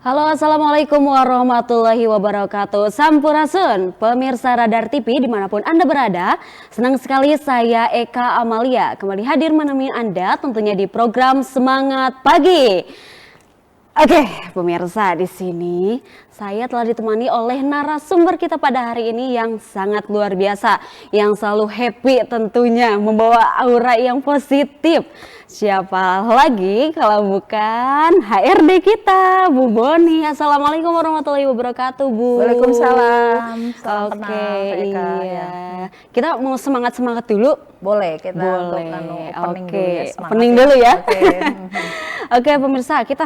Halo, assalamualaikum warahmatullahi wabarakatuh. Sampurasun, pemirsa Radar TV dimanapun Anda berada. Senang sekali saya Eka Amalia kembali hadir menemani Anda tentunya di program Semangat Pagi. Oke, pemirsa, di sini saya telah ditemani oleh narasumber kita pada hari ini yang sangat luar biasa, yang selalu happy tentunya, membawa aura yang positif. Siapa lagi kalau bukan HRD kita, Bu Boni. Assalamualaikum warahmatullahi wabarakatuh, Bu. Waalaikumsalam. Salam Oke, kenal, Eka, iya. ya. Kita mau semangat-semangat dulu. Boleh kita Boleh. opening Oke, dulu ya, semangat opening ya. dulu ya. Oke. Oke, pemirsa, kita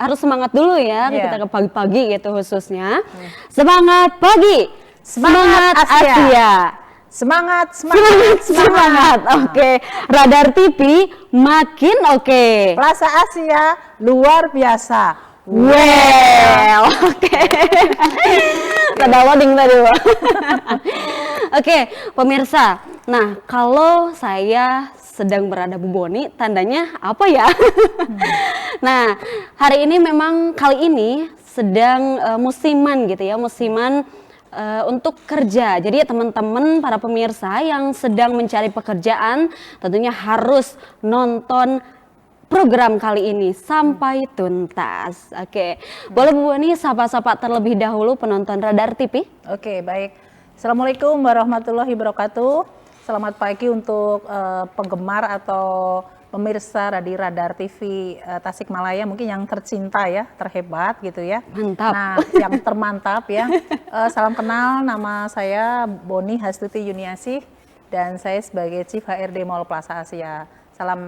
harus semangat dulu ya. Iya. Kita ke pagi-pagi gitu khususnya. Semangat pagi. Semangat Asia. Semangat, semangat, Semangat. Oke, Radar TV makin oke. Plaza Asia luar biasa. Well, oke. Ada loading tadi, Pak. Oke, pemirsa. Nah, kalau saya sedang berada Bu Boni, tandanya apa ya? Nah, hari ini memang kali ini sedang musiman gitu ya, musiman untuk kerja. Jadi teman-teman para pemirsa yang sedang mencari pekerjaan tentunya harus nonton program kali ini sampai tuntas. Oke, boleh Bu Boni sapa-sapa terlebih dahulu penonton Radar TV? Oke, baik. Assalamualaikum warahmatullahi wabarakatuh. Selamat pagi untuk penggemar atau pemirsa Radar TV Tasikmalaya, mungkin yang tercinta ya, terhebat gitu ya. Mantap. Nah, yang termantap ya. Salam kenal, nama saya Boni Hastuti Yuniasih dan saya sebagai Chief HRD Mall Plaza Asia. Salam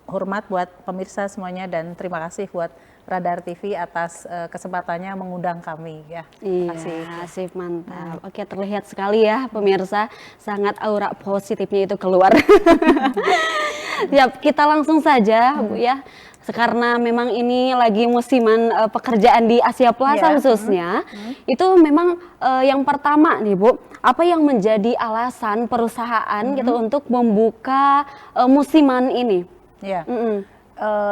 hormat buat pemirsa semuanya dan terima kasih buat Radar TV atas kesempatannya mengundang kami ya. Iya, asik, mantap. Oke, terlihat sekali ya pemirsa, sangat aura positifnya itu keluar. Siap, kita langsung saja Bu ya. Karena memang ini lagi musiman pekerjaan di Asia Plaza khususnya. Itu memang yang pertama nih Bu, apa yang menjadi alasan perusahaan gitu untuk membuka musiman ini? Ya.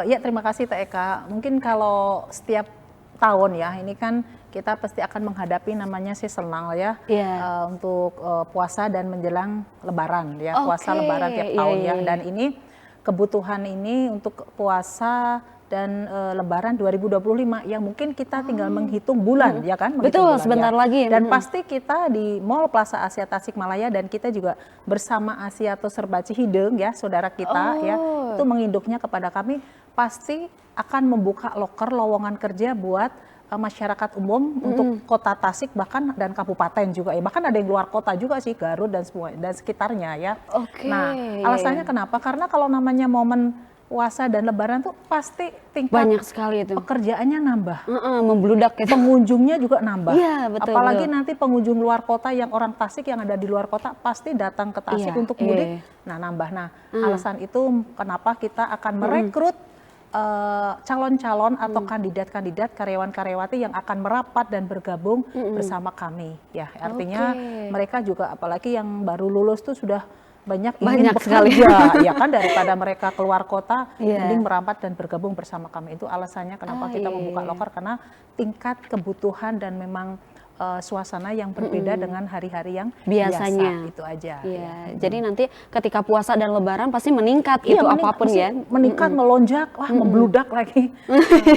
Ya, terima kasih Teh Eka. Mungkin kalau setiap tahun ya, ini kan kita pasti akan menghadapi namanya seasonal ya, untuk puasa dan menjelang Lebaran ya, puasa Lebaran tiap tahun ya. Dan ini kebutuhan ini untuk puasa dan Lebaran 2025 yang mungkin kita tinggal menghitung bulan ya kan? Betul, sebentar lagi. Dan pasti kita di Mall Plaza Asia Tasikmalaya dan kita juga bersama Asia atau Serba Cihideng ya, saudara kita ya, itu menginduknya kepada kami pasti akan membuka loker lowongan kerja buat masyarakat umum untuk kota Tasik bahkan dan kabupaten juga ya, bahkan ada yang luar kota juga sih, Garut dan semua dan sekitarnya ya. Nah, alasannya kenapa? Karena kalau namanya momen puasa dan Lebaran tuh pasti tingkat banyak sekali itu pekerjaannya nambah, membludak gitu. Pengunjungnya juga nambah. Iya, betul, apalagi nanti pengunjung luar kota yang orang Tasik yang ada di luar kota pasti datang ke Tasik untuk mudik. Nah, nambah. Nah, alasan itu kenapa kita akan merekrut calon-calon atau kandidat-kandidat karyawan-karyawati yang akan merapat dan bergabung bersama kami ya. Artinya mereka juga apalagi yang baru lulus tuh sudah banyak ingin bekerja ya kan, daripada mereka keluar kota, mending merapat dan bergabung bersama kami. Itu alasannya kenapa kita membuka loker, karena tingkat kebutuhan dan memang suasana yang berbeda dengan hari-hari yang biasanya. Biasa, itu aja. Jadi nanti ketika puasa dan Lebaran pasti meningkat gitu apapun ya. Meningkat, melonjak, wah membludak lagi.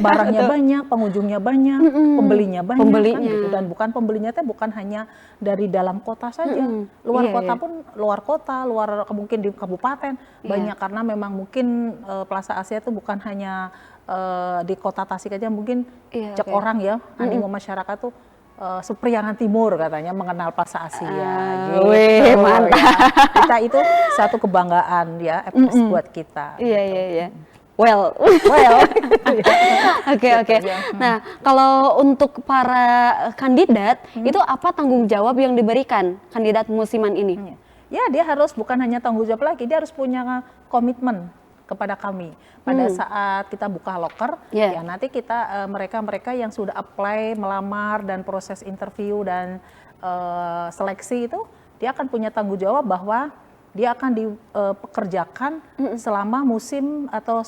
Barangnya banyak, pengunjungnya banyak, pembelinya banyak. Kan, gitu. Dan bukan pembelinya teh bukan hanya dari dalam kota saja, luar kota pun, luar mungkin di kabupaten banyak, karena memang mungkin Plaza Asia itu bukan hanya di kota Tasik aja, mungkin cek orang ya, animo masyarakat tuh Sepriangan Timur katanya mengenal Plaza Asia. Gitu, mantap. Ya. Kita itu satu kebanggaan ya, buat kita. Iya. Well. Oke. Nah, kalau untuk para kandidat itu apa tanggung jawab yang diberikan kandidat musiman ini? Ya, dia harus bukan hanya tanggung jawab lagi, dia harus punya komitmen kepada kami pada saat kita buka loker. Ya nanti kita mereka yang sudah apply, melamar dan proses interview dan seleksi itu, dia akan punya tanggung jawab bahwa dia akan dipekerjakan selama musim atau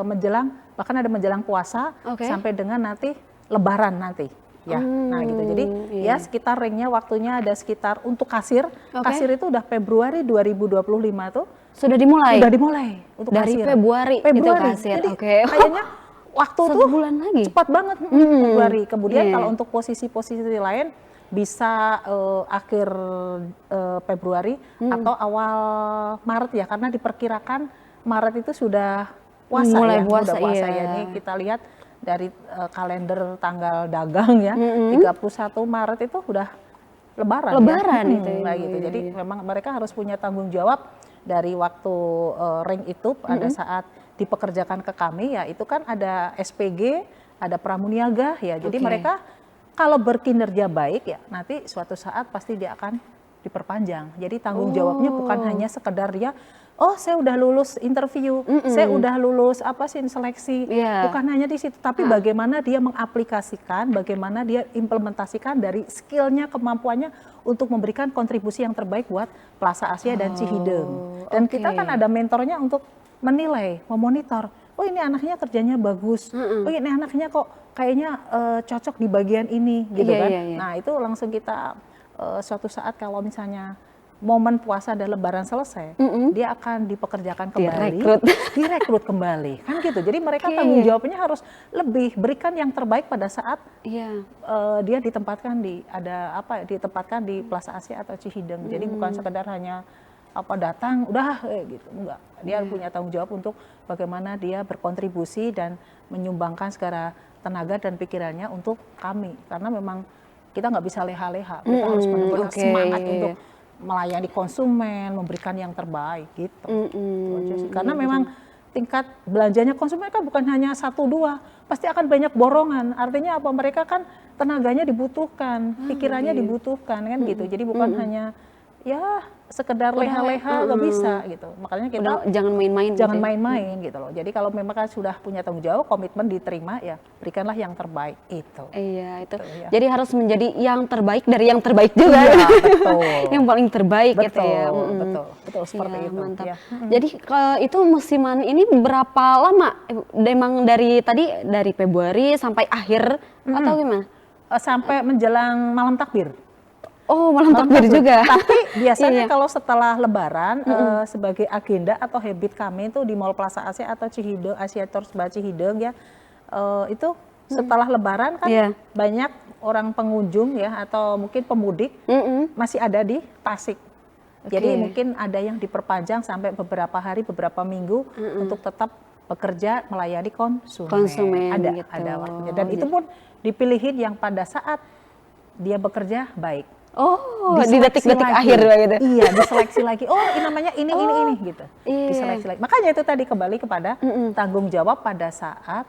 menjelang, bahkan ada menjelang puasa sampai dengan nanti Lebaran nanti. Ya, nah gitu. Jadi iya. ya sekitar ringnya waktunya ada sekitar untuk kasir. Kasir itu udah Februari 2025 tuh Sudah dimulai? udah dimulai untuk Dari kasir. Februari itu kasir, Jadi oke. kayaknya waktu Satu tuh bulan lagi? cepat banget Februari. Kemudian Iya. kalau untuk posisi-posisi lain bisa akhir Februari atau awal Maret ya, karena diperkirakan Maret itu sudah puasa Mulai ya, puasa, udah puasa iya. ya. Ini kita lihat dari kalender tanggal dagang ya, 31 Maret itu udah Lebaran Lebaran ya. itu, Kayak gitu. iya, Jadi iya. memang mereka harus punya tanggung jawab dari waktu ring itu pada saat dipekerjakan ke kami ya, itu kan ada SPG, ada pramuniaga ya. Jadi Oke. mereka kalau berkinerja baik ya, nanti suatu saat pasti dia akan diperpanjang. Jadi tanggung jawabnya bukan hanya sekedar dia, oh saya udah lulus interview, saya udah lulus apa sih seleksi, Iya. bukan hanya di situ, tapi bagaimana dia mengaplikasikan, bagaimana dia implementasikan dari skillnya, kemampuannya untuk memberikan kontribusi yang terbaik buat Plaza Asia dan Cihideng. Dan kita oke. kan ada mentornya untuk menilai, memonitor. Oh ini anaknya kerjanya bagus, oh ini anaknya kok kayaknya cocok di bagian ini, gitu Iya, kan. iya, iya. Nah itu langsung kita suatu saat kalau misalnya momen puasa dan Lebaran selesai, dia akan dipekerjakan kembali, direkrut kembali, kan gitu. Jadi mereka Oke. tanggung jawabnya harus lebih berikan yang terbaik pada saat Iya. dia ditempatkan ditempatkan di Plaza Asia atau Cihideng. Jadi bukan sekedar hanya datang udah gitu, enggak. Dia punya tanggung jawab untuk bagaimana dia berkontribusi dan menyumbangkan segala tenaga dan pikirannya untuk kami, karena memang kita nggak bisa leha-leha, kita harus benar-benar oke, semangat iya, untuk iya. melayani konsumen, memberikan yang terbaik gitu. Itu aja sih. Karena iya, memang tingkat belanjanya konsumen kan bukan hanya 1-2, pasti akan banyak borongan. Artinya apa? Mereka kan tenaganya dibutuhkan, pikirannya dibutuhkan kan gitu. Jadi bukan hanya ya sekedar leha-leha nggak bisa gitu. Makanya kita Udah, jangan main-main gitu jangan ya? main-main gitu loh. Jadi kalau memang kan sudah punya tanggung jawab, komitmen diterima ya berikanlah yang terbaik itu. Iya, itu. ya. Jadi harus menjadi yang terbaik dari yang terbaik juga. Iya, betul. Yang paling terbaik gitu Betul, ya. betul seperti Iya, itu. mantap. Ya. Jadi itu musiman ini berapa lama? Emang dari Februari sampai akhir atau gimana? Sampai menjelang malam takbir. Oh, malam takbir juga. Tapi Iya. biasanya kalau setelah Lebaran sebagai agenda atau habit kami itu di Mall Plaza Asia atau Cihideng, Asia Tours by Cihideng ya, itu setelah Lebaran kan Iya. banyak orang pengunjung ya atau mungkin pemudik masih ada di Tasik. Jadi Oke. mungkin ada yang diperpanjang sampai beberapa hari, beberapa minggu untuk tetap bekerja melayani konsumen. Ada waktunya. Dan itu pun dipilihin yang pada saat dia bekerja baik. Oh, di Diseleksi detik-detik lagi. akhir gitu. Iya, diseleksi lagi. Oh, ini namanya ini gitu. Iya. Diseleksi lagi. Makanya itu tadi kembali kepada tanggung jawab pada saat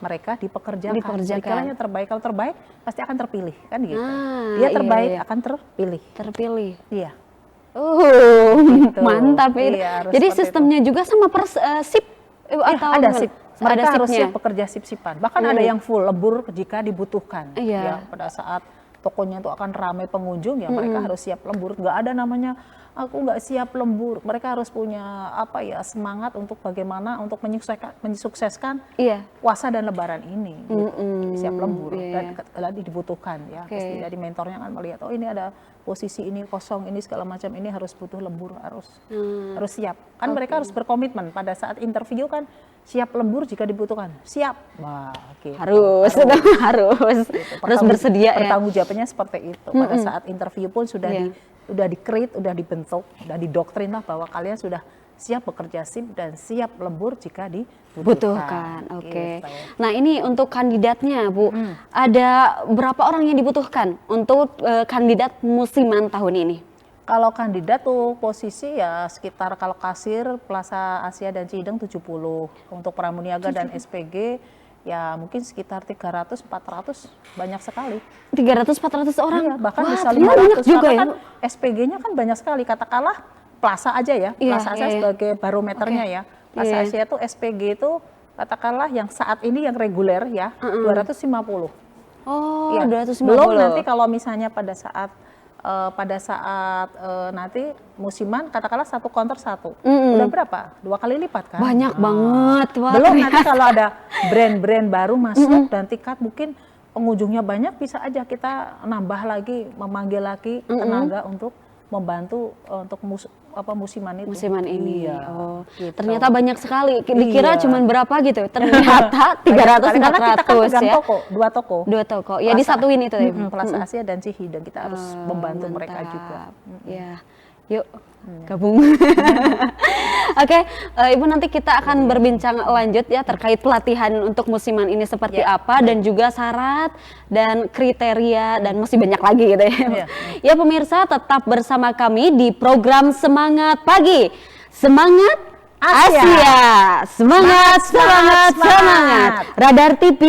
mereka dipekerjakan. Berikanlah yang terbaik. Kalau terbaik pasti akan terpilih, kan gitu. Ah, Dia iya, terbaik iya. akan terpilih. Terpilih. Iya. Mantap itu. Iya, harus Jadi seperti sistemnya juga sama sip atau ada gimana? sip. Ada Mereka harus sipnya? siap bekerja sip-sipan. Bahkan ada yang full lembur jika dibutuhkan. Iya. Ya, pada saat tokonya itu akan ramai pengunjung ya mereka harus siap lembur. Nggak ada namanya aku nggak siap lembur. Mereka harus punya semangat untuk bagaimana untuk menyukseskan Iya. puasa dan Lebaran ini. Gitu. Siap lembur Iya. dan dibutuhkan ya. Oke. Pasti dari mentornya akan melihat oh ini ada posisi ini kosong ini segala macam ini harus butuh lembur harus siap. Kan mereka harus berkomitmen pada saat interview kan siap lembur jika dibutuhkan. Siap. Wah, gitu. Harus. Harus bersedia ya. Pertanggung jawabannya seperti itu. Pada saat interview pun sudah Iya. udah di-create, udah dibentuk, udah didoktrin lah bahwa kalian sudah siap bekerja sip dan siap lembur jika dibutuhkan. Butuhkan, oke. Gitu. Nah ini untuk kandidatnya Bu, ada berapa orang yang dibutuhkan untuk kandidat musiman tahun ini? Kalau kandidat tuh posisi ya sekitar kalau kasir Plaza Asia dan Cihideng 70. Untuk pramuniaga dan SPG ya mungkin sekitar 300-400 banyak sekali. 300-400 orang? Iya, bahkan Wah, bisa ternyata 500 banyak juga karena ya kan SPG-nya kan banyak sekali. Katakanlah Plaza aja ya, Iya, Plaza Asia iya, iya. sebagai barometernya ya. Plaza Iya. Asia itu SPG itu katakanlah yang saat ini yang reguler ya 250. Oh, Iya. 250. Belum nanti kalau misalnya pada saat nanti musiman katakanlah satu counter satu. Udah berapa? 2 kali lipat kan? Banyak banget. Wah, Belum ternyata. nanti kalau ada brand-brand baru masuk dan tingkat mungkin pengunjungnya banyak, bisa aja kita nambah lagi, memanggil lagi tenaga untuk membantu untuk musiman itu. Musiman ini. Iya, Oh, gitu. ternyata banyak sekali. Dikira Iya. cuman berapa gitu. Ternyata 300 Karena kita kan 400 pegang ya. toko, 2 toko. 2 toko. Ya disatuin itu ya. Plaza Asia dan Cihideng, kita harus membantu mereka Mantap. juga. Ya. Yuk gabung. Oke, Ibu, nanti kita akan berbincang lanjut ya terkait pelatihan untuk musiman ini seperti apa dan juga syarat dan kriteria dan masih banyak lagi gitu ya. Ya pemirsa, tetap bersama kami di program Semangat Pagi. Semangat Asia. Semangat, semangat, semangat. Radar TV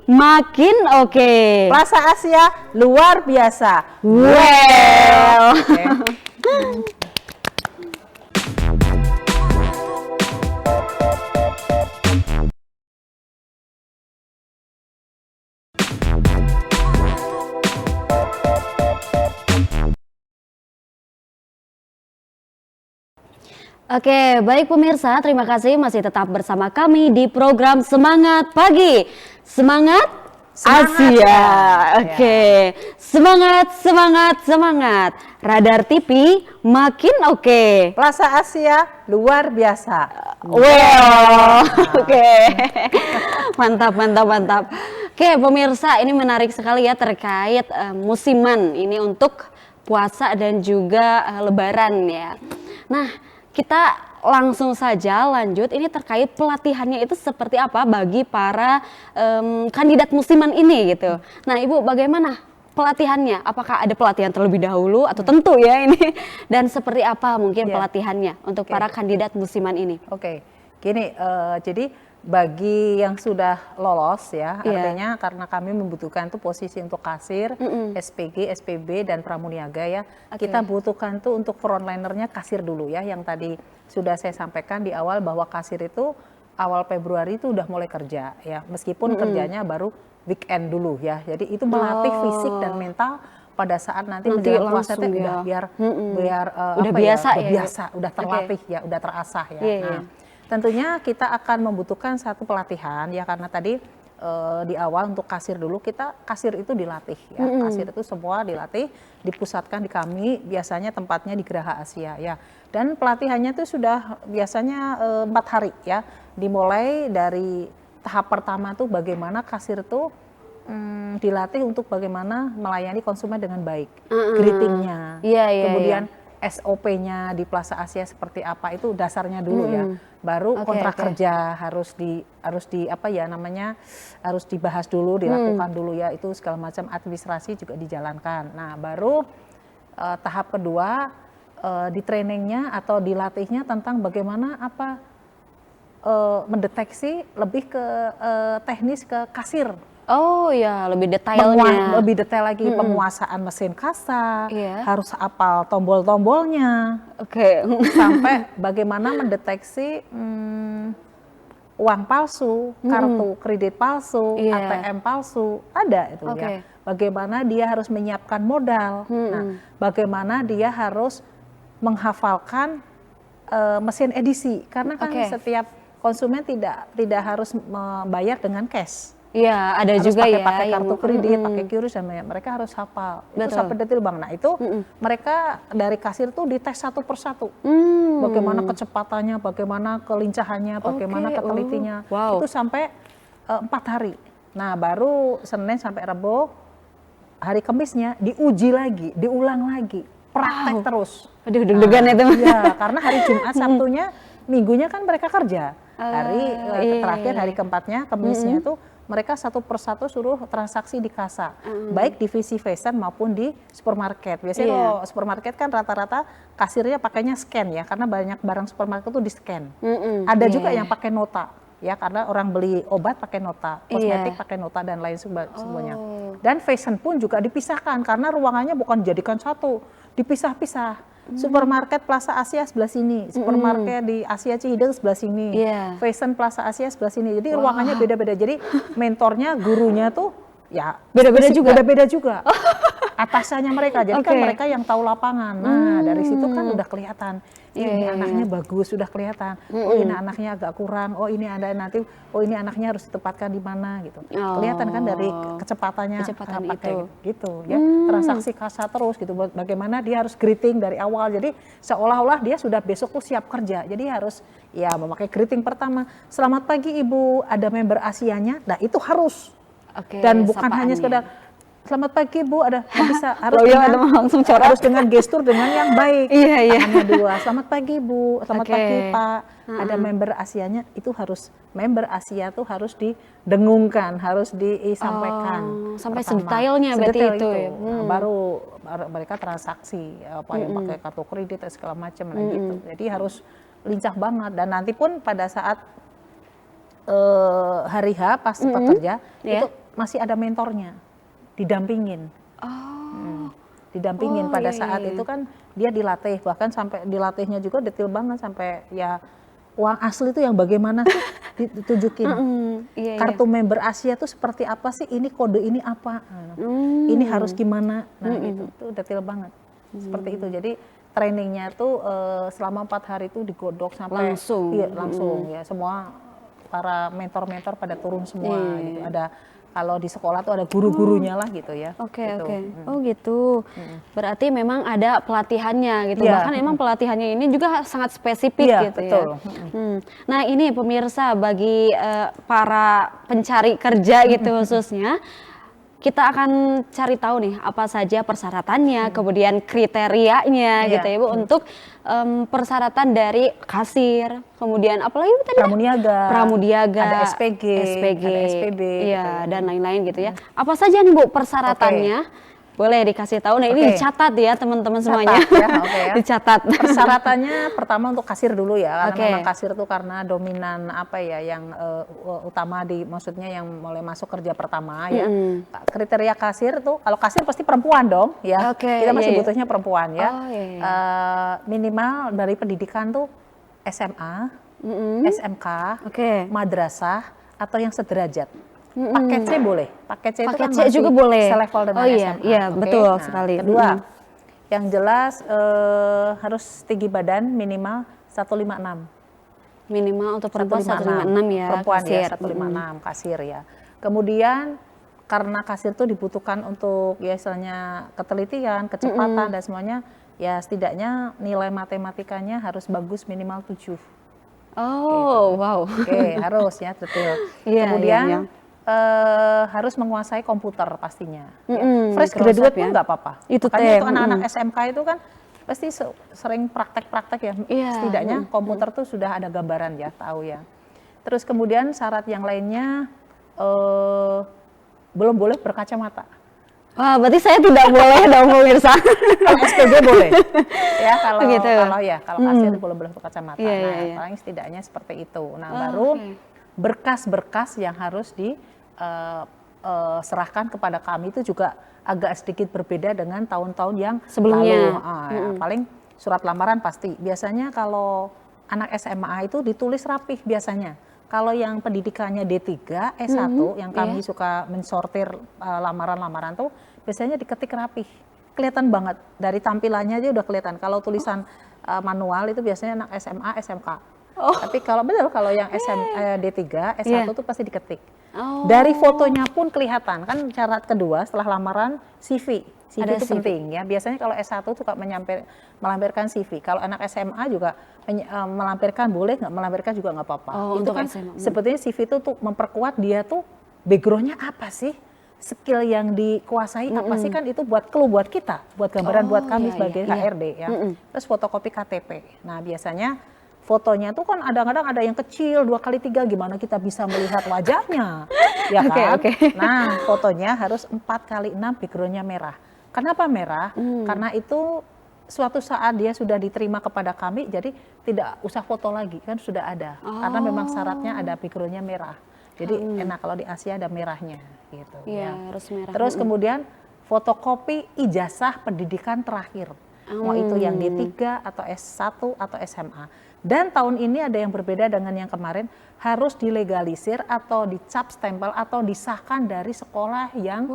makin oke. Plaza Asia luar biasa. Well. Oke, baik pemirsa, terima kasih masih tetap bersama kami di program Semangat Pagi. Semangat Asia. Oke. Semangat, semangat, semangat. Radar TV makin oke. Plaza Asia luar biasa. Wow. Oke. Mantap, mantap, mantap. Oke, pemirsa, ini menarik sekali ya terkait musiman ini untuk puasa dan juga Lebaran ya. Nah, kita langsung saja lanjut, ini terkait pelatihannya itu seperti apa bagi para kandidat musiman ini gitu. Nah Ibu, bagaimana pelatihannya? Apakah ada pelatihan terlebih dahulu atau tentu ya ini? Dan seperti apa mungkin pelatihannya untuk para kandidat musiman ini? Oke, gini, jadi bagi yang sudah lolos ya, artinya karena kami membutuhkan tuh posisi untuk kasir, SPG, SPB dan pramuniaga ya, kita butuhkan tuh untuk frontlinernya kasir dulu ya, yang tadi sudah saya sampaikan di awal bahwa kasir itu awal Februari itu udah mulai kerja ya, meskipun kerjanya baru weekend dulu ya, jadi itu melatih fisik dan mental pada saat nanti menjelang puasa itu udah biar udah biasa ya, biasa, udah terlatih ya, udah terasah ya. Nah, tentunya kita akan membutuhkan satu pelatihan ya, karena tadi di awal untuk kasir dulu, kasir itu dilatih ya, kasir itu semua dilatih, dipusatkan di kami, biasanya tempatnya di Geraha Asia ya, dan pelatihannya itu sudah biasanya 4 hari ya, dimulai dari tahap pertama tuh bagaimana kasir tuh dilatih untuk bagaimana melayani konsumen dengan baik, greetingnya, kemudian SOP-nya di Plaza Asia seperti apa, itu dasarnya dulu ya. Baru kontrak kerja harus dibahas dulu, dilakukan dulu ya, itu segala macam administrasi juga dijalankan. Nah, baru tahap kedua di trainingnya atau dilatihnya tentang bagaimana mendeteksi lebih ke teknis ke kasir. Oh ya, lebih detailnya. Lebih detail lagi, penguasaan mesin kasa, harus hafal tombol-tombolnya. Sampai bagaimana mendeteksi uang palsu, kartu kredit palsu, ATM palsu, ada itu ya. Bagaimana dia harus menyiapkan modal. Nah, bagaimana dia harus menghafalkan mesin edisi, karena kan setiap konsumen tidak harus membayar dengan cash. Iya, ada harus juga pakai kartu kredit, pakai QRIS, dan mereka harus hafal. Itu sampai detail Bang. Nah, itu mereka dari kasir tuh dites satu persatu. Bagaimana kecepatannya, bagaimana kelincahannya, bagaimana ketelitinya. Itu sampai 4 hari. Nah, baru Senin sampai Rabu, hari Kamisnya diuji lagi, diulang lagi, praktek terus. Aduh, deg-degan itu. Iya, karena hari Jumat, Sabtunya, Minggunya kan mereka kerja. Hari terakhir, hari keempatnya, Kamisnya itu mereka satu persatu suruh transaksi di kasa, baik divisi fashion maupun di supermarket. Biasanya kalau supermarket kan rata-rata kasirnya pakainya scan ya, karena banyak barang supermarket itu di scan. Ada juga yang pakai nota ya, karena orang beli obat pakai nota, kosmetik pakai nota dan lain sebagainya. Dan fashion pun juga dipisahkan karena ruangannya bukan dijadikan satu, dipisah-pisah. Supermarket Plaza Asia sebelah sini, supermarket di Asia Cihideng sebelah sini, fashion Plaza Asia sebelah sini. Jadi ruangannya beda-beda. Jadi mentornya, gurunya tuh ya beda-beda juga. Atasannya mereka. Jadi kan mereka yang tahu lapangan. Nah, dari situ kan udah kelihatan ini anaknya bagus, sudah kelihatan. Oh ini anaknya agak kurang, oh ini ada nanti, oh ini anaknya harus ditempatkan di mana gitu. Kelihatan kan dari kecepatannya pakai gitu ya. Transaksi kasa terus gitu. Bagaimana dia harus greeting dari awal. Jadi seolah-olah dia sudah besok tuh siap kerja. Jadi harus ya memakai greeting pertama. Selamat pagi Ibu, ada member Asianya. Nah itu harus. Dan bukan hanya sekedar selamat pagi Bu, harus dengan gestur dengan yang baik. Tangannya dua. Selamat pagi Bu, selamat pagi Pak. Ada member Asianya, itu harus member Asia tuh harus didengungkan, harus disampaikan. Sampai sedetailnya berarti itu. Nah, baru mereka transaksi apa yang pakai kartu kredit segala macam gitu. Jadi harus lincah banget dan nanti pun pada saat hari H pas pekerja itu masih ada mentornya. Didampingin, didampingin pada saat itu kan dia dilatih, bahkan sampai dilatihnya juga detail banget sampai ya uang asli itu yang bagaimana sih ditunjukin, kartu member Asia tuh seperti apa sih, ini kode ini apa, ini harus gimana, nah itu detail banget, seperti itu. Jadi trainingnya tuh selama 4 hari itu digodok sampai langsung ya semua para mentor-mentor pada turun semua gitu. Ada kalau di sekolah tuh ada guru-gurunya lah gitu ya. Oh gitu. Berarti memang ada pelatihannya gitu. Bahkan memang pelatihannya ini juga sangat spesifik gitu betul. Nah ini pemirsa bagi para pencari kerja gitu khususnya, kita akan cari tahu nih apa saja persyaratannya, kemudian kriterianya gitu ya Bu, untuk persyaratan dari kasir, kemudian apalagi tadi pramudiaga, ada SPG, ada SPB, dan lain-lain gitu ya. Apa saja nih Bu persyaratannya? Boleh dikasih tahu. Nah ini dicatat ya teman-teman semuanya. Dicatat. Persyaratannya pertama untuk kasir dulu ya, karena memang kasir tuh karena dominan apa ya yang utama maksudnya yang mulai masuk kerja pertama ya. Kriteria kasir tuh kalau kasir pasti perempuan dong ya. Kita masih butuhnya perempuan ya. Minimal dari pendidikan tuh SMA, SMK, madrasah atau yang sederajat. Paket C boleh. Paket C itu kan masih juga boleh. Selevel dengan SMA. Iya, betul sekali. Kedua, yang jelas harus tinggi badan minimal 156. Minimal untuk perempuan 156 ya. Perempuan kasir. Ya 156 kasir ya. Kemudian karena kasir itu dibutuhkan untuk ya istilahnya ketelitian, kecepatan dan semuanya, ya setidaknya nilai matematikanya harus bagus minimal 7. Wow. Harus ya, betul. Kemudian harus menguasai komputer pastinya. Fresh graduate pun nggak apa-apa. Makanya itu anak-anak SMK itu kan pasti sering praktek-praktek ya. Setidaknya komputer tuh sudah ada gambaran ya, tahu ya. Terus kemudian syarat yang lainnya belum boleh berkacamata. Wah, berarti saya tidak boleh dong pemirsa. Kalau SPG boleh. Ya, kalau kasir belum boleh berkacamata. Paling setidaknya seperti itu. Nah, baru berkas-berkas yang harus diserahkan kepada kami itu juga agak sedikit berbeda dengan tahun-tahun yang sebelumnya. Paling surat lamaran pasti. Biasanya kalau anak SMA itu ditulis rapih biasanya. Kalau yang pendidikannya D3, S1 yang kami suka mensortir lamaran-lamaran tuh biasanya diketik rapih. Kelihatan banget dari tampilannya aja udah kelihatan. Kalau tulisan manual itu biasanya anak SMA, SMK. Tapi kalau yang D3, S1 tuh pasti diketik. Dari fotonya pun kelihatan. Kan syarat kedua setelah lamaran CV. CV itu penting ya. Biasanya kalau S1 tuh melampirkan CV. Kalau anak SMA juga melampirkan boleh, nggak melampirkan juga nggak apa-apa. Itu kan sebetulnya CV itu tuh memperkuat dia tuh backgroundnya apa sih, skill yang dikuasai apa sih, kan itu buat clue buat kita, buat gambaran buat kami sebagai HRD ya. Terus fotokopi KTP. Nah biasanya fotonya tuh kan kadang-kadang ada yang kecil 2x3, gimana kita bisa melihat wajahnya, ya kan? Nah fotonya harus 4x6, backgroundnya merah. Kenapa merah? Karena itu suatu saat dia sudah diterima kepada kami, jadi tidak usah foto lagi, kan sudah ada. Karena memang syaratnya ada backgroundnya merah. Jadi enak kalau di Asia ada merahnya, gitu. Harus merah. Terus kemudian fotokopi ijazah pendidikan terakhir, mau itu yang D3 atau S1 atau SMA. Dan tahun ini ada yang berbeda dengan yang kemarin, harus dilegalisir atau dicap stempel atau disahkan dari sekolah yang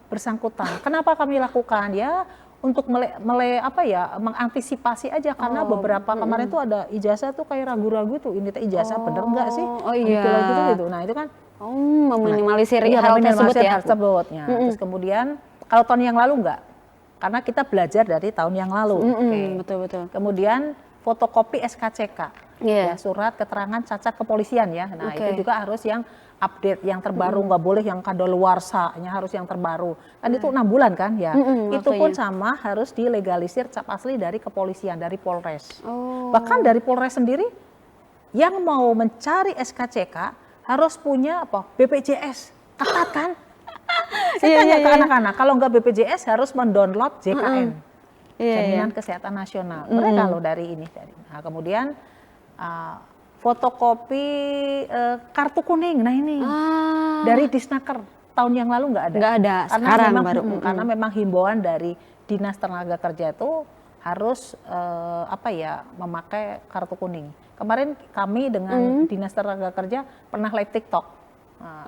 bersangkutan. Kenapa kami lakukan? Ya untuk mengantisipasi aja karena beberapa kemarin tuh ada ijazah tuh kayak ragu-ragu tuh ini teh ijazah bener nggak sih? Oh iya. Gitu. Nah itu kan meminimalisir iya, hal tersebut ya. hal tersebut. Ya. Terus kemudian kalau tahun yang lalu enggak, karena kita belajar dari tahun yang lalu. Betul. Kemudian fotokopi SKCK, Yeah. ya, surat keterangan cacat kepolisian ya. Nah itu juga harus yang update, yang terbaru, nggak boleh yang kadaluarsanya, harus yang terbaru. Kan itu 6 bulan kan ya. Itu pun sama harus dilegalisir cap asli dari kepolisian, dari Polres. Bahkan dari Polres sendiri yang mau mencari SKCK harus punya BPJS, ketat kan? Saya tanya ke anak-anak, kalau nggak BPJS harus mendownload JKN, Jaminan Kesehatan Nasional. Mereka loh dari ini. Nah kemudian fotokopi kartu kuning, nah ini dari Disnaker tahun yang lalu nggak ada. Nggak ada, karena sekarang memang, baru. Karena memang himbauan dari Dinas Tenaga Kerja itu harus memakai kartu kuning. Kemarin kami dengan Dinas Tenaga Kerja pernah live TikTok. Nah,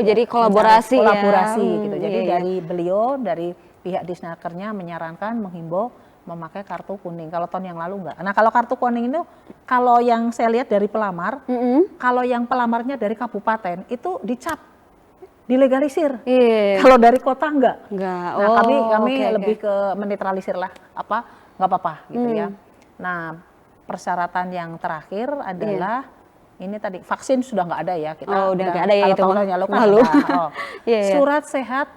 jadi kolaborasi ya. Kolaborasi gitu. Jadi dari beliau, dari pihak Disnakernya menyarankan, menghimbau memakai kartu kuning. Kalau tahun yang lalu enggak. Nah kalau kartu kuning itu, kalau yang saya lihat dari pelamar, kalau yang pelamarnya dari kabupaten itu dicap, dilegalisir. Kalau dari kota enggak. Nah kami lebih ke menetralisir lah, nggak apa-apa gitu ya. Nah persyaratan yang terakhir adalah ini tadi vaksin sudah nggak ada ya, kita udah nggak ada ya itu tahun lalu kan surat sehat,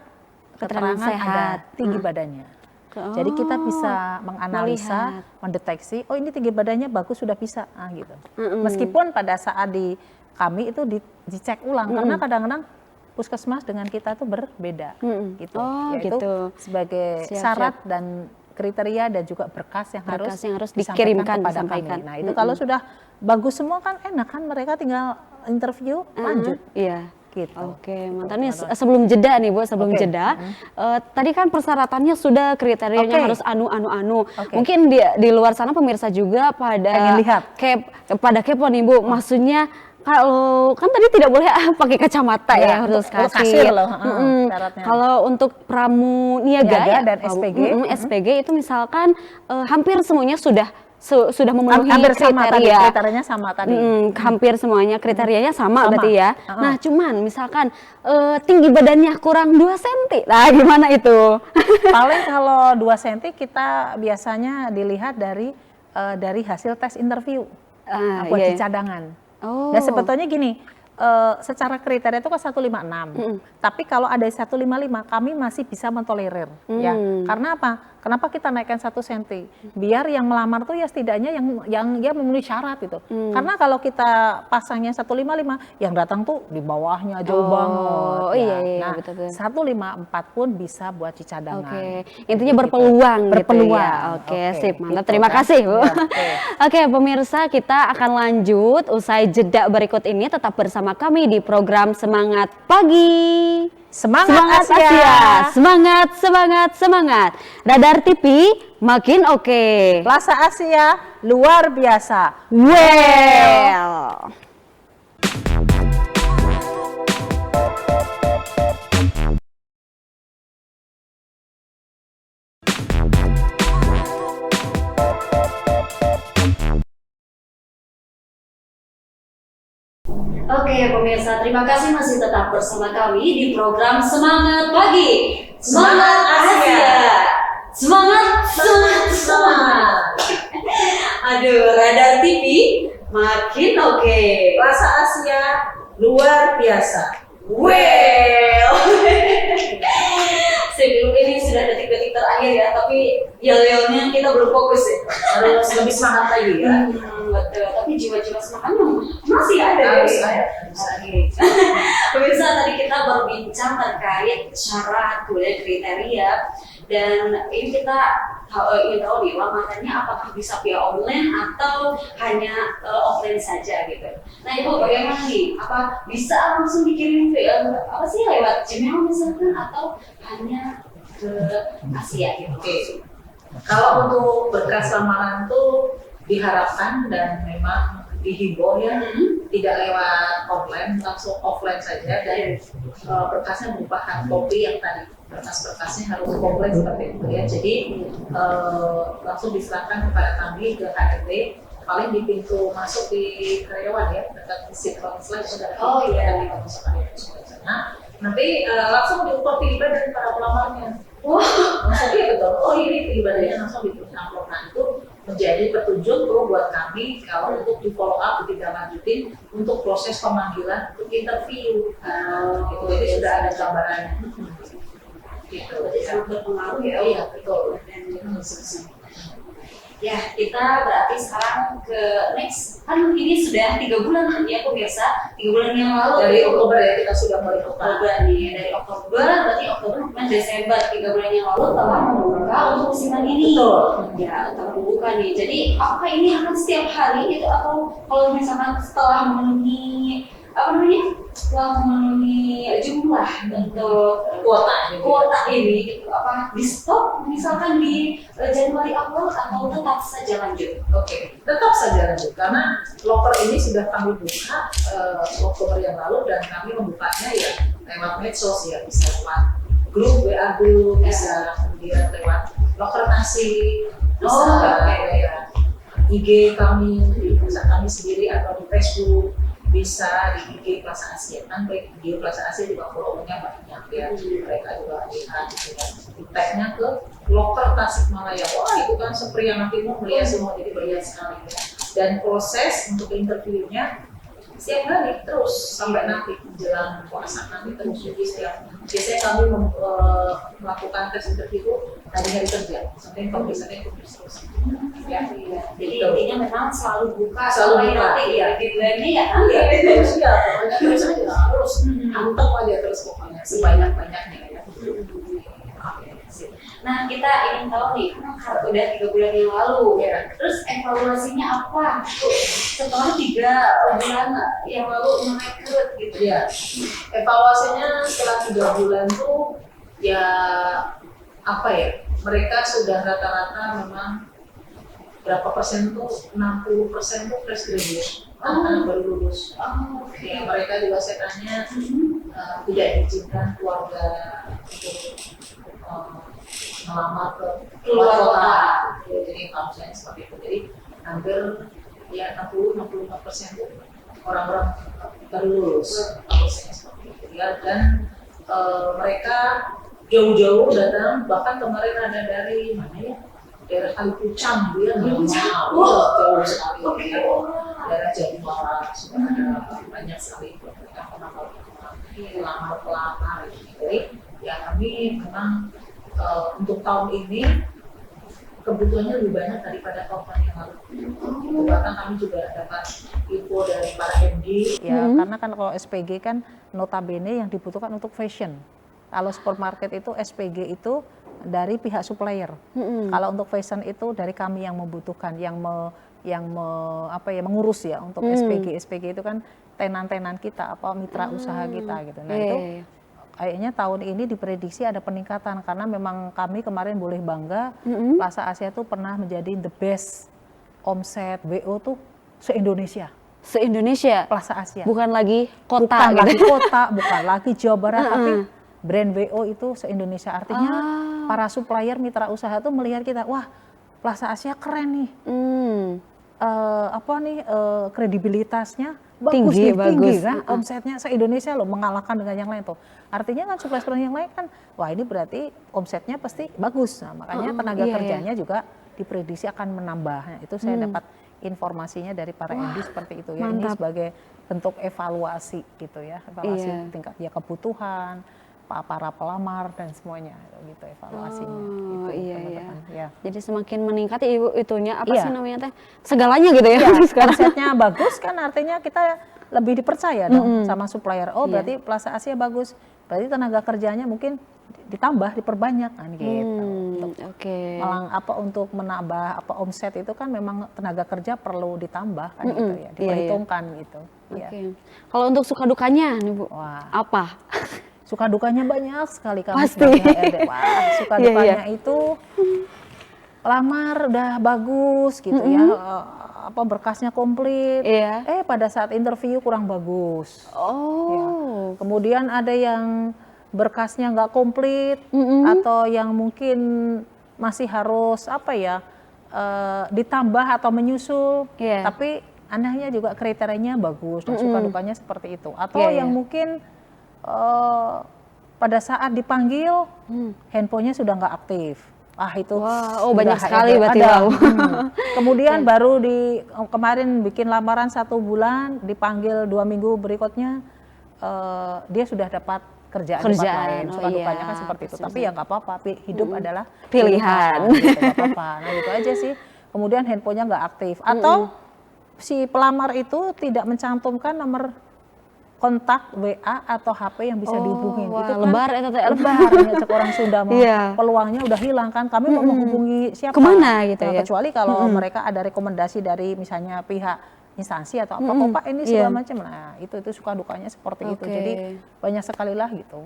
keterangan ada tinggi badannya. Jadi kita bisa menganalisa, mendeteksi, oh ini tinggi badannya bagus, sudah bisa, gitu. Meskipun pada saat di kami itu dicek ulang, karena kadang-kadang puskesmas dengan kita itu berbeda, gitu. Yaitu sebagai syarat dan kriteria dan juga berkas yang harus dikirimkan, kepada kami. Nah itu kalau sudah bagus semua kan enak kan, mereka tinggal interview lanjut. Iya. Gitu. Oke, mantan nih sebelum jeda nih Bu, jeda. Tadi kan persyaratannya sudah, kriterianya harus anu. Mungkin di luar sana pemirsa juga pada pengen lihat. Pada kepo nih Bu, maksudnya kalau kan tadi tidak boleh pakai kacamata ya, harus kasir loh. Kalau untuk pramuniaga dan SPG, SPG itu misalkan hampir semuanya sudah memenuhi kriterianya sama tadi. Hampir semuanya kriterianya sama berarti ya. Nah, cuman misalkan tinggi badannya kurang 2 cm. Nah, gimana itu? Paling kalau 2 cm kita biasanya dilihat dari hasil tes interview buat di cadangan. Dan sebetulnya gini, secara kriteria itu kan 156. Tapi kalau ada 155 kami masih bisa mentolerir ya. Karena apa? Kenapa kita naikkan 1 cm? Biar yang melamar tuh ya setidaknya yang dia memenuhi syarat itu. Karena kalau kita pasangnya 155, yang datang tuh di bawahnya jauh banget. Nah, betul. 154 pun bisa buat cadangan. Intinya berpeluang gitu ya. Sip, mantap. Terima kasih, Bu. Oke, pemirsa, kita akan lanjut usai jeda berikut ini, tetap bersama kami di program Semangat Pagi. Semangat Asia. Semangat. Radar TV makin oke. Plaza Asia luar biasa. Well. Oke pemirsa, terima kasih masih tetap bersama kami di program Semangat Pagi. Semangat Asia. Semangat. Aduh, Radar TV makin oke. Plaza Asia luar biasa. Well. Sebelum ini sudah detik-detik terakhir ya, tapi yel-yelnya kita belum fokus ya. Harus lebih semangat lagi ya. Betul, tapi jiwa-jiwa semangatnya masih ada. Pemirsa, tadi kita berbincang terkait syarat, kemudian kriteria, dan ini kita ingin tahu nih lamarannya apakah bisa via online atau hanya offline saja gitu. Nah Ibu bagaimana nih? Apa bisa langsung dikirim lewat Gmail misalkan atau hanya ke Asia gitu? Kalau untuk berkas lamaran tuh diharapkan dan memang dihimbau ya, tidak lewat online, langsung offline saja, dan berkasnya berupa hard copy yang tadi berkas-berkasnya harus komplit seperti itu ya. Jadi langsung diserahkan kepada kami ke HRD, paling di pintu masuk di karyawan ya, dekat visit konsulat sudah ada di konsulat sana. Nanti langsung diukur tiba dari para pelamarnya. Wah, maksudnya betul. Oh ini ibadahnya langsung ditulis amplop. Nah itu menjadi petunjuk tuh buat kami kalau untuk di follow up, ditindaklanjutin untuk proses pemanggilan untuk interview. Gitu. Jadi sudah ada gambarannya. Gitu. Berarti sangat berpengaruh ya. Iya betul. Ya, kita berarti sekarang ke next. Kan ini sudah 3 bulan ya pemirsa, 3 bulan yang lalu Dari Oktober ya kita sudah mulai buka. Oktober nih, dari Oktober, berarti Oktober bukan Desember, 3 bulan yang lalu telah membuka untuk musiman ini. Betul. Ya, telah membuka nih. Jadi apakah ini akan setiap hari gitu, atau kalau misalkan setelah memenuhi setelah memenuhi jumlah untuk kuota ini gitu, apa di stop misalkan di Januari awal atau tetap saja lanjut? Oke, tetap saja lanjut karena loker ini sudah kami buka Oktober yang lalu, dan kami membukanya ya lewat medsos ya, bisa lewat grup WA group, bisa kemudian lewat loker nasi, bisa ya IG kami, bisa kami sendiri atau di Facebook, bisa di IG Plaza Asia. Kan baik IG Plaza Asia juga followernya banyak ya, mereka juga lihat gitu kan, di tagnya ke loker Tasikmalaya. Wah itu kan Sepriana Timur melihat semua, jadi melihat sekali ya. Dan proses untuk interviewnya setiap hari terus sampai nanti menjelang puasa nanti terus. Jadi biasanya kami melakukan tes interview hari-hari kerja sampai pemeriksaan terus. Ya, jadi intinya memang selalu buka Selalu sampai buka, nanti iya. deadline-nya ya. Iya, terus ya, pokoknya terus aja, terus anteng aja terus pokoknya sebanyak-banyaknya ya. Nah, kita ingin tahu nih, kan udah 3 bulan yang lalu, Ya. terus evaluasinya apa? Setelah 3 bulan yang lalu merekrut gitu. Iya, evaluasinya setelah 3 bulan tuh ya apa ya? Mereka sudah rata-rata memang berapa persen tuh, 60% tuh fresh graduate, anak baru lulus. Oke. Ya, mereka juga saya tanya tidak diizinkan keluarga untuk melamar ke Keluar kota. Ya, jadi kalau misalnya seperti itu, jadi hampir ya 60-65% tuh orang-orang baru lulus, kalau saya seperti itu ya. Dan mereka jauh-jauh datang, bahkan kemarin ada dari mana ya, daerah Kalipucang dia jauh sekali ya. Daerah Jatiwaras sudah ada banyak sekali mereka pernah pelamar gitu. Jadi ya kami memang untuk tahun ini kebutuhannya lebih banyak daripada tahun yang lalu. Bahkan kami juga dapat info dari para MD. Ya, karena kan kalau SPG kan notabene yang dibutuhkan untuk fashion. Kalau supermarket itu SPG itu dari pihak supplier. Kalau untuk fashion itu dari kami yang membutuhkan, mengurus ya untuk SPG. SPG itu kan tenan-tenan kita, mitra usaha kita gitu. Nah itu kayaknya tahun ini diprediksi ada peningkatan karena memang kami kemarin boleh bangga Plaza Asia tuh pernah menjadi the best omset WO tuh se-Indonesia. Se-Indonesia? Plaza Asia. Bukan lagi kota Bukan gitu. lagi kota, bukan lagi Jawa Barat, tapi brand WO itu se-Indonesia. Artinya para supplier mitra usaha tuh melihat kita, wah Plaza Asia keren nih. Kredibilitasnya tinggi kan, omsetnya se-Indonesia loh, mengalahkan dengan yang lain tuh. Artinya kan supplier yang lain kan, wah ini berarti omsetnya pasti bagus. Nah, makanya tenaga kerjanya juga diprediksi akan menambah. Nah, itu saya dapat informasinya dari para MD seperti itu ya. Ini sebagai bentuk evaluasi gitu ya, evaluasi tingkat ya kebutuhan para pelamar dan semuanya gitu evaluasinya. Gitu, teman-teman. Ya. Jadi semakin meningkat itunya apa Iya. sih namanya teh? Segalanya gitu ya. Sekarang Omsetnya bagus kan artinya kita lebih dipercaya dong sama supplier. Oh berarti Plaza Asia bagus. Berarti tenaga kerjanya mungkin ditambah, diperbanyak kan gitu. Oke. Untuk menambah omset itu kan memang tenaga kerja perlu ditambah kan gitu ya, diperhitungkan gitu. Oke. Kalau untuk suka dukanya nih Bu, Wah. apa? Suka dukanya banyak sekali kami Pasti. sebagai HRD. Wah, suka dukanya itu lamar udah bagus gitu ya. apa berkasnya komplit, Iya. pada saat interview kurang bagus. Oh. Kemudian ada yang berkasnya nggak komplit atau yang mungkin masih harus apa ya ditambah atau menyusul, Iya. tapi anehnya juga kriterianya bagus dan suka dukanya seperti itu. Atau Iya, yang iya. mungkin pada saat dipanggil handphonenya sudah nggak aktif. Itu Wah, oh udah banyak sekali HRD. berarti, Ada. wow. Kemudian baru kemarin bikin lamaran 1 bulan, dipanggil 2 minggu berikutnya dia sudah dapat kerjaan di tempat lain. Suka iya, dukanya kan seperti itu. Tapi ya nggak apa-apa, hidup adalah Pilihan. gitu, nggak apa-apa. Nah itu aja sih. Kemudian handphonenya nggak aktif. Atau si pelamar itu tidak mencantumkan nomor kontak WA atau HP yang bisa dihubungin. Wah, Itu kan lebar eta teh. lebar ngecek orang Sunda mah. Iya. Peluangnya udah hilang kan. Kami mau menghubungi siapa? Kemana gitu Nah, ya? kecuali kalau mereka ada rekomendasi dari misalnya pihak instansi atau apa, kok Pak ini Iya. segala macam. Nah, itu suka dukanya seperti itu. Oke. Jadi banyak sekali lah gitu.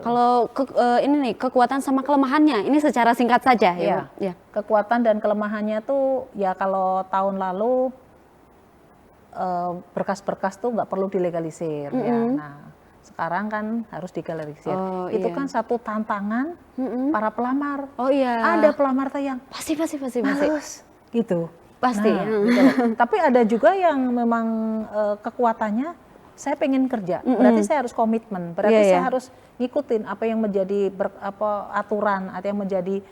Kalau ini nih kekuatan sama kelemahannya, ini secara singkat saja ya, Iya. Bu? Ya. Kekuatan dan kelemahannya tuh ya kalau tahun lalu berkas-berkas tuh nggak perlu dilegalisir ya. Nah, sekarang kan harus dilegalisir. Oh, Itu iya. kan satu tantangan para pelamar. Oh iya. Ada pelamar tuh yang Pasti. males gitu. Pasti. Nah, gitu loh. Tapi ada juga yang memang kekuatannya saya pengen kerja. Berarti saya harus komitmen. Berarti Iya, saya iya. harus ngikutin apa yang menjadi aturan atau yang menjadi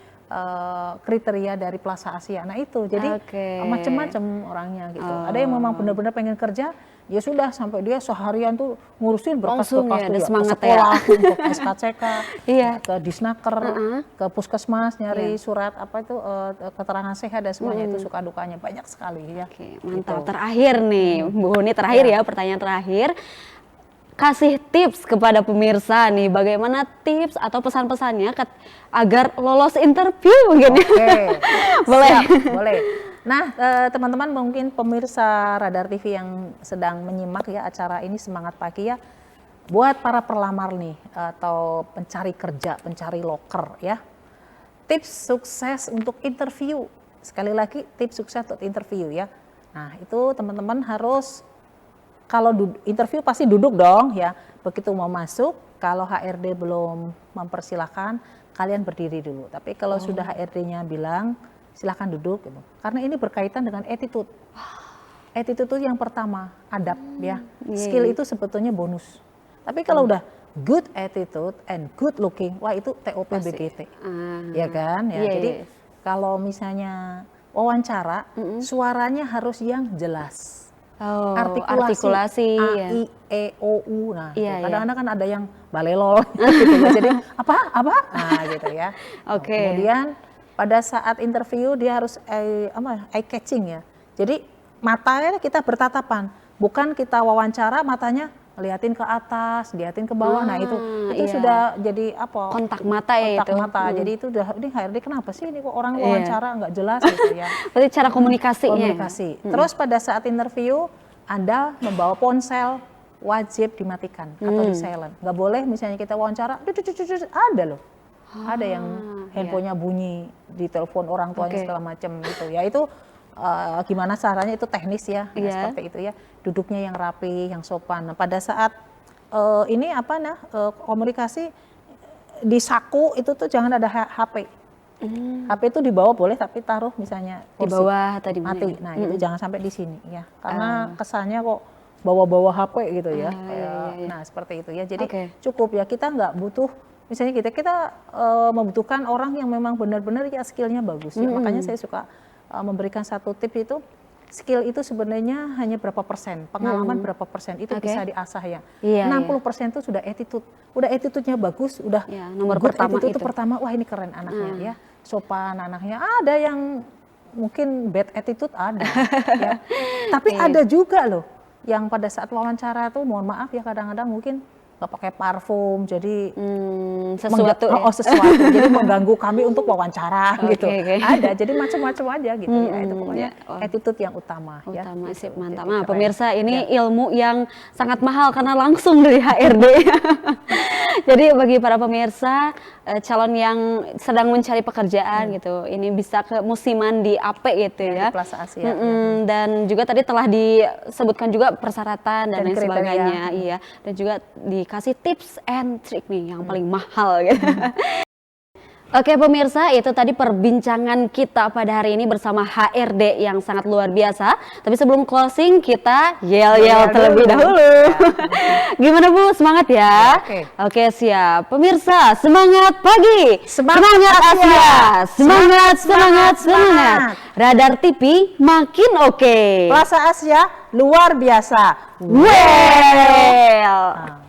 kriteria dari Plaza Asia. Nah itu jadi Oke. macam-macam orangnya gitu. Ada yang memang benar-benar pengen kerja, ya sudah sampai dia seharian tuh ngurusin Langsung berkas-berkas ya, tuh ada ya, ke semangat sekolah, ya. untuk SKCK, Iya. ke Disnaker, ke puskesmas nyari surat apa itu keterangan sehat dan semuanya itu suka dukanya banyak sekali ya. Oke, mantap. Gitu. Terakhir nih, Bu Huni, terakhir ya, pertanyaan terakhir. Kasih tips kepada pemirsa nih, bagaimana tips atau pesan-pesannya agar lolos interview mungkin ya. Oke, Boleh. siap, boleh. Nah, teman-teman mungkin pemirsa Radar TV yang sedang menyimak ya acara ini Semangat Pagi ya, buat para pelamar nih atau pencari kerja, pencari loker ya. Tips sukses untuk interview. Sekali lagi tips sukses untuk interview ya. Nah, itu teman-teman harus kalau interview pasti duduk dong ya. Begitu mau masuk, kalau HRD belum mempersilahkan, kalian berdiri dulu. Tapi kalau sudah HRD-nya bilang, silahkan duduk gitu. Karena ini berkaitan dengan attitude. Attitude itu yang pertama, adab ya. Skill itu sebetulnya bonus. Tapi kalau udah good attitude and good looking, wah itu TOP BGT. Ya kan? Ya. Iya, Jadi iya. kalau misalnya wawancara, suaranya harus yang jelas. Oh, Artikulasi, A, ya. I, E, O, U. Nah, Iya, gitu. Kadang-kadang kan ada yang balelol gitu ya. Jadi apa? Nah, gitu ya. Oke. Kemudian pada saat interview dia harus eye catching ya. Jadi matanya kita bertatapan, bukan kita wawancara matanya ngeliatin ke atas, liatin ke bawah. Nah, itu iya. sudah jadi apa? Kontak mata ya Kontak itu. mata. Jadi itu udah ini HRD kenapa sih ini kok orang wawancara nggak jelas gitu ya. Berarti cara komunikasinya. Komunikasi. Terus pada saat interview Anda membawa ponsel wajib dimatikan atau di silent. Nggak boleh misalnya kita wawancara, ada loh. Ada yang handphonenya bunyi, ditelepon orang tuanya Oke. segala macam gitu. Ya itu gimana caranya itu teknis ya, nah, Iya. seperti itu ya. Duduknya yang rapi, yang sopan. Nah, pada saat komunikasi di saku itu tuh jangan ada HP. HP itu dibawa boleh tapi taruh misalnya Di kursi. bawah atau di mana Mati. gitu? Nah, itu jangan sampai di sini ya. Karena kesannya kok bawa-bawa HP gitu ya. iya. Nah, seperti itu ya. Jadi Oke. cukup ya, kita nggak butuh misalnya kita membutuhkan orang yang memang benar-benar ya skillnya bagus ya. Makanya saya suka memberikan satu tips itu, skill itu sebenarnya hanya berapa persen, pengalaman berapa persen itu Oke. bisa diasah ya. Iya, 60% itu sudah attitude. Udah attitude-nya bagus, udah Iya, nomor good pertama attitude itu. pertama, wah ini keren anaknya ya. Sopan anaknya. Ada yang mungkin bad attitude ada ya. Tapi ada juga loh yang pada saat wawancara tuh mohon maaf ya kadang-kadang mungkin nggak pakai parfum, jadi Sesuatu ya? sesuatu, jadi mengganggu kami untuk wawancara Oke, gitu. oke. Ada, jadi macam-macam aja gitu ya. Itu pokoknya ya. Oh. attitude yang utama. Ya, Utama, gitu. sip, mantap. Jadi Nah, keren. pemirsa, ini Ya. ilmu yang sangat mahal karena langsung dari HRD. Jadi bagi para pemirsa, calon yang sedang mencari pekerjaan gitu, ini bisa ke musiman di AP gitu Ya, ya. di Plaza Asia. Dan juga tadi telah disebutkan juga persyaratan dan Dan lain kriteria. sebagainya, iya. Dan juga dikasih tips and trick nih yang paling mahal gitu. Oke pemirsa, itu tadi perbincangan kita pada hari ini bersama HRD yang sangat luar biasa. Tapi sebelum closing, kita yel-yel terlebih dahulu. Gimana Bu, semangat ya? Oke, siap. Pemirsa, semangat pagi, semangat Asia, semangat. Radar TV makin oke. Plaza Asia luar biasa. Well.